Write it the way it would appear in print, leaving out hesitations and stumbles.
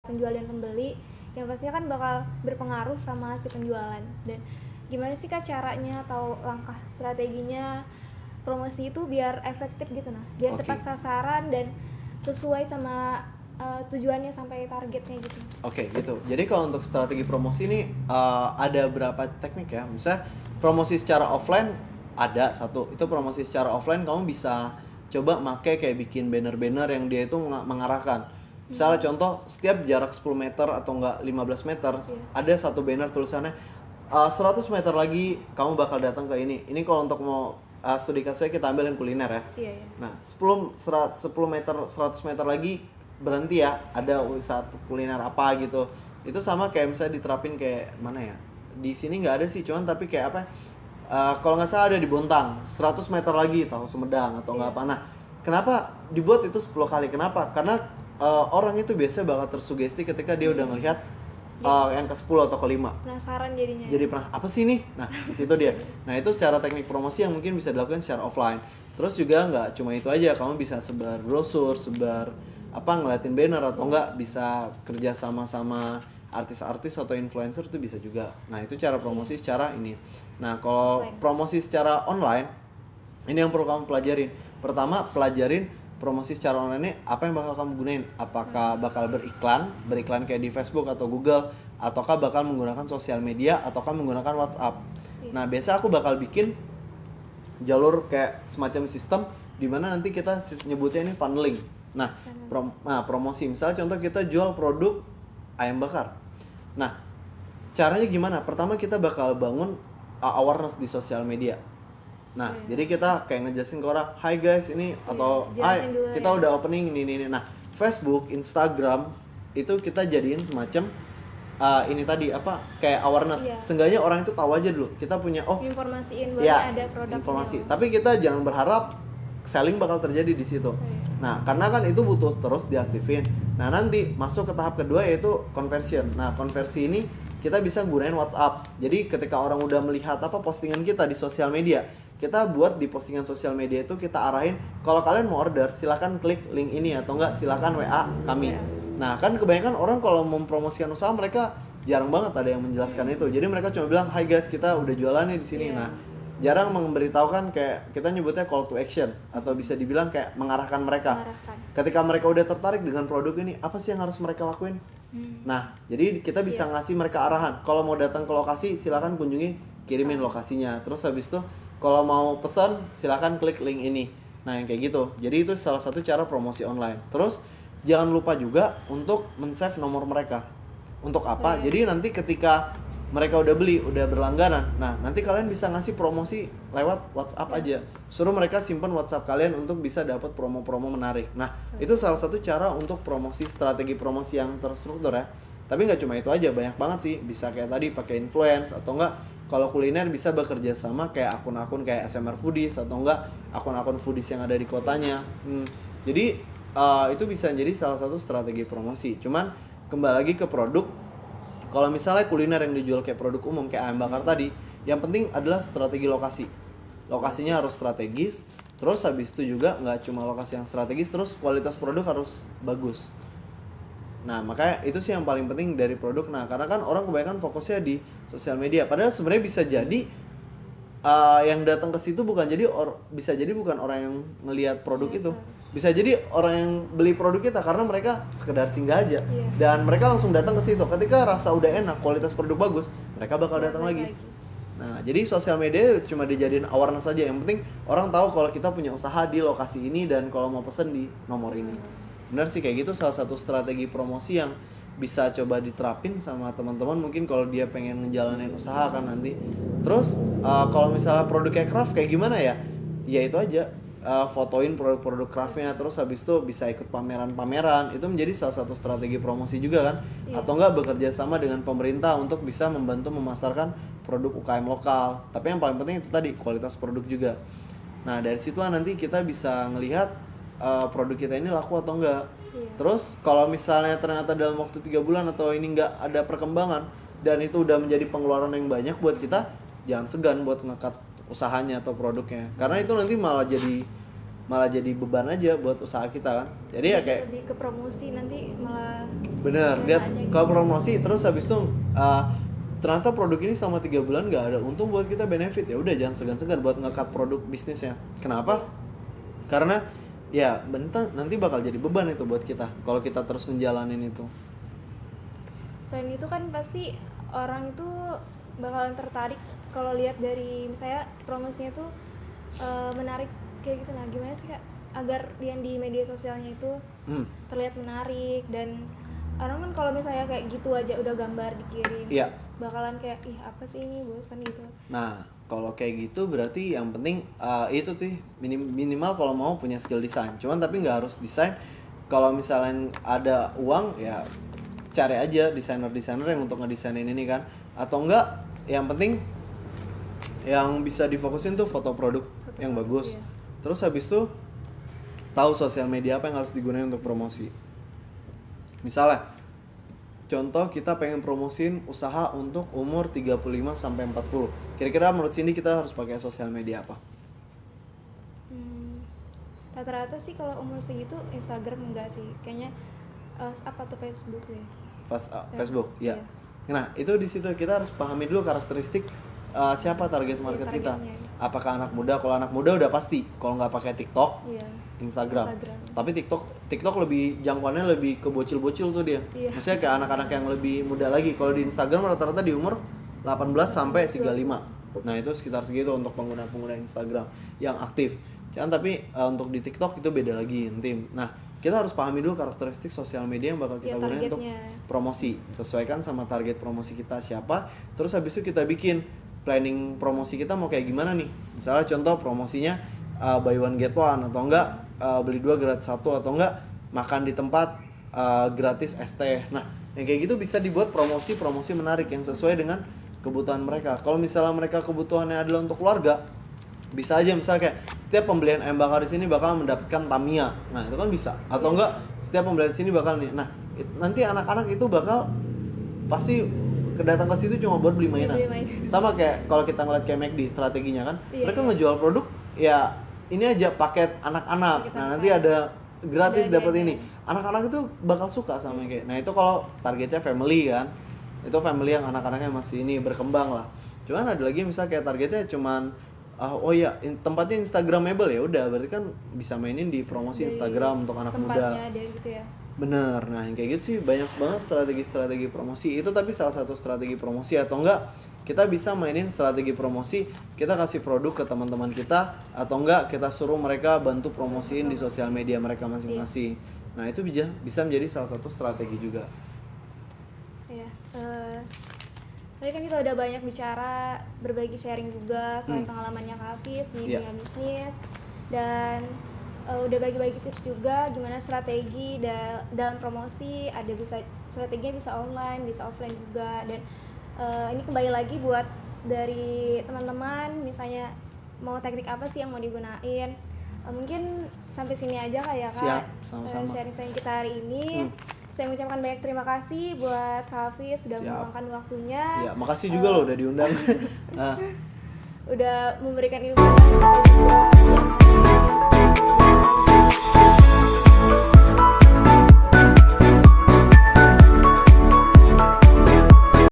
penjual dan pembeli, yang pastinya kan bakal berpengaruh sama si penjualan. Dan gimana sih Kak caranya atau langkah strateginya promosi itu biar efektif gitu biar tepat sasaran dan sesuai sama tujuannya sampai targetnya gitu. Gitu. Jadi kalau untuk strategi promosi ini ada berapa teknik ya. Misalnya promosi secara offline ada satu. Itu promosi secara offline kamu bisa coba make kayak bikin banner-banner yang dia itu mengarahkan. Misalnya contoh setiap jarak 10 meter atau enggak 15 meter ada satu banner tulisannya 100 meter lagi kamu bakal datang ke ini. Ini kalau untuk mau studi kasusnya kita ambil yang kuliner ya. Nah, 10 meter 100 meter lagi berhenti ya, ada wisata kuliner apa gitu. Itu sama kayak misalnya diterapin kayak mana ya, di sini nggak ada sih, cuman tapi kayak apa kalau nggak salah ada di Bontang 100 meter lagi tahu Sumedang atau nggak apa. Nah, kenapa dibuat itu 10 kali? Kenapa? Karena orang itu biasanya bakal tersugesti ketika dia udah ngelihat yang ke 10 atau ke 5. Penasaran jadinya. Jadi apa sih nih? Nah, di situ dia. Nah, itu secara teknik promosi yang mungkin bisa dilakukan secara offline. Terus juga nggak cuma itu aja, kamu bisa sebar brosur, sebar ngeliatin banner atau enggak bisa kerja sama artis-artis atau influencer itu bisa juga. Nah, itu cara promosi secara ini. Nah, kalau promosi secara online ini yang perlu kamu pelajarin. Pertama, pelajarin promosi secara online ini apa yang bakal kamu gunain. Apakah bakal beriklan kayak di Facebook atau Google, ataukah bakal menggunakan sosial media, ataukah menggunakan WhatsApp. Nah, biasa aku bakal bikin jalur kayak semacam sistem di mana nanti kita nyebutnya ini funneling. Nah, promosi misalnya contoh kita jual produk ayam bakar. Nah, caranya gimana? Pertama kita bakal bangun awareness di sosial media. Nah, jadi kita kayak ngejelasin ke orang, "Hai guys, ini atau kita udah opening ini." Nah, Facebook, Instagram itu kita jadiin semacam ini tadi kayak awareness. Seenggaknya orang itu tahu aja dulu. Kita punya informasiin bahwa ada produk informasi. Tapi kita jangan berharap selling bakal terjadi di situ. Nah, karena kan itu butuh terus diaktifin. Nah, nanti masuk ke tahap kedua yaitu conversion. Nah, konversi ini kita bisa gunain WhatsApp. Jadi ketika orang udah melihat postingan kita di sosial media, kita buat di postingan sosial media itu kita arahin, kalau kalian mau order silakan klik link ini atau enggak silakan WA kami. Nah, kan kebanyakan orang kalau mempromosikan usaha mereka jarang banget ada yang menjelaskan itu. Jadi mereka cuma bilang, "Hai guys, kita udah jualan nih di sini." Nah, jarang memberitahukan kayak kita nyebutnya call to action atau bisa dibilang kayak mengarahkan mereka. Ketika mereka udah tertarik dengan produk ini, apa sih yang harus mereka lakuin? Nah, jadi kita bisa ngasih mereka arahan. Kalau mau datang ke lokasi, silakan kunjungi, kirimin lokasinya. Terus habis itu kalau mau pesan, silakan klik link ini. Nah, yang kayak gitu. Jadi itu salah satu cara promosi online. Terus jangan lupa juga untuk men-save nomor mereka. Untuk apa? Jadi nanti ketika mereka udah beli, udah berlangganan, nah nanti kalian bisa ngasih promosi lewat WhatsApp aja. Suruh mereka simpan WhatsApp kalian untuk bisa dapat promo-promo menarik. Nah, itu salah satu cara untuk promosi, strategi promosi yang terstruktur ya. Tapi nggak cuma itu aja, banyak banget sih. Bisa kayak tadi pakai influence atau enggak kalau kuliner bisa bekerja sama kayak akun-akun kayak SMR Foodies atau enggak akun-akun foodies yang ada di kotanya. Jadi itu bisa jadi salah satu strategi promosi. Cuman kembali lagi ke produk. Kalau misalnya kuliner yang dijual kayak produk umum kayak ayam bakar tadi, yang penting adalah strategi lokasi. Lokasinya harus strategis. Terus habis itu juga nggak cuma lokasi yang strategis, terus kualitas produk harus bagus. Nah, makanya itu sih yang paling penting dari produk. Nah, karena kan orang kebanyakan fokusnya di sosial media. Padahal sebenarnya bisa jadi yang datang ke situ bisa jadi bukan orang yang ngelihat produk itu. Bisa jadi orang yang beli produk kita karena mereka sekedar singgah aja. Dan mereka langsung datang ke situ. Ketika rasa udah enak, kualitas produk bagus, mereka bakal datang lagi. Nah, jadi sosial media cuma dijadiin awareness saja. Yang penting orang tahu kalau kita punya usaha di lokasi ini dan kalau mau pesen di nomor ini. Benar sih kayak gitu, salah satu strategi promosi yang bisa coba diterapin sama teman-teman mungkin kalau dia pengen ngejalanin usaha kan nanti. Terus kalau misalnya produknya craft kayak gimana ya? Ya itu aja. Fotoin produk-produk craftnya, terus habis itu bisa ikut pameran-pameran. Itu menjadi salah satu strategi promosi juga kan. Atau enggak bekerja sama dengan pemerintah untuk bisa membantu memasarkan produk UKM lokal. Tapi yang paling penting itu tadi kualitas produk juga. Nah, dari situlah nanti kita bisa ngelihat produk kita ini laku atau enggak. Terus kalau misalnya ternyata dalam waktu 3 bulan atau ini enggak ada perkembangan dan itu udah menjadi pengeluaran yang banyak buat kita, jangan segan buat ngekat usahanya atau produknya. Karena itu nanti malah jadi malah jadi beban aja buat usaha kita kan. Jadi ya kayak lebih ke promosi nanti malah bener dia aja gitu. kalau promosi terus habis itu ternyata produk ini selama 3 bulan nggak ada untung buat kita benefit, ya udah jangan segan-segan buat nge-cut produk bisnisnya. Kenapa? Karena ya bentar nanti bakal jadi beban itu buat kita kalau kita terus ngejalanin itu. Selain itu kan pasti orang itu bakalan tertarik kalau lihat dari misalnya promosinya tuh menarik kayak gitu. Nah gimana sih Kak agar yang di media sosialnya itu terlihat menarik, dan orang kan kalau misalnya kayak gitu aja udah gambar dikirim, Iya. bakalan kayak ih apa sih ini, bosan gitu. Nah, kalau kayak gitu berarti yang penting itu sih minimal kalau mau punya skill desain. Cuman tapi nggak harus desain. Kalau misalnya ada uang ya cari aja desainer-desainer yang untuk ngedesainin ini kan. Atau enggak yang penting yang bisa difokusin tuh foto produk yang bagus. Iya. Terus habis itu tahu sosial media apa yang harus digunakan untuk promosi. Misalnya contoh kita pengen promosiin usaha untuk umur 35 sampai 40. Kira-kira menurut Cindy kita harus pakai sosial media apa? Rata-rata sih kalau umur segitu Instagram enggak sih, kayaknya apa tuh Facebook deh. Facebook, ya. Iya. Nah, itu di situ kita harus pahami dulu karakteristik siapa target market kita. targetnya. Apakah anak muda? Kalau anak muda udah pasti. Kalau nggak pakai TikTok, Iya. Instagram. Tapi TikTok lebih jangkauannya lebih ke bocil-bocil tuh dia. Iya. Maksudnya kayak anak-anak yang lebih muda lagi. Kalau di Instagram rata-rata di umur 18 sampai 35. Nah, itu sekitar segitu untuk pengguna-pengguna Instagram yang aktif. Tapi untuk di TikTok itu beda lagi nanti. Nah, kita harus pahami dulu karakteristik sosial media yang bakal kita gunakan untuk promosi. Sesuaikan sama target promosi kita siapa. Terus habis itu kita bikin planning promosi kita mau kayak gimana nih. Misalnya contoh promosinya buy one get one, atau enggak beli 2 gratis 1, atau enggak makan di tempat gratis es teh. Nah, yang kayak gitu bisa dibuat promosi menarik yang sesuai dengan kebutuhan mereka. Kalau misalnya mereka kebutuhannya adalah untuk keluarga, bisa aja misalnya kayak setiap pembelian ayam bakar di sini bakal mendapatkan Tamiya. Nah, itu kan bisa. Atau enggak setiap pembelian di sini bakal nih. Nah, nanti anak-anak itu bakal pasti kedatang ke situ cuma buat beli mainan. Sama kayak kalau kita ngeliat kayak McD strateginya kan, mereka ngejual produk ya ini aja paket anak-anak. Nah, nanti ada gratis dapat ini. Anak-anak itu bakal suka sama kayak. Nah, itu kalau targetnya family kan. Itu family yang anak-anaknya masih ini berkembang lah. Cuman ada lagi misalnya kayak targetnya cuman oh ya tempatnya Instagramable, ya udah berarti kan bisa mainin di promosi Instagram untuk anak muda. Gitu ya. Bener, nah yang kayak gitu sih banyak banget strategi-strategi promosi itu, tapi salah satu strategi promosi. Atau enggak kita bisa mainin strategi promosi, kita kasih produk ke teman-teman kita, atau enggak kita suruh mereka bantu promosiin di sosial media mereka masing-masing. Nah itu bisa menjadi salah satu strategi juga. Iya. Tadi kan kita udah banyak bicara, berbagi sharing juga soal pengalamannya Kak Hafiz di dunia bisnis, dan udah bagi-bagi tips juga gimana strategi dalam promosi. Ada bisa strateginya bisa online, bisa offline juga. Dan ini kembali lagi buat dari teman-teman, misalnya mau teknik apa sih yang mau digunain. Mungkin sampai sini aja Kak ya Kak. Siap, sama-sama. Sharing kita hari ini. Saya mengucapkan banyak terima kasih buat Kak Hafiz sudah meluangkan waktunya. Ya, makasih juga loh udah diundang. Udah memberikan ilmu juga.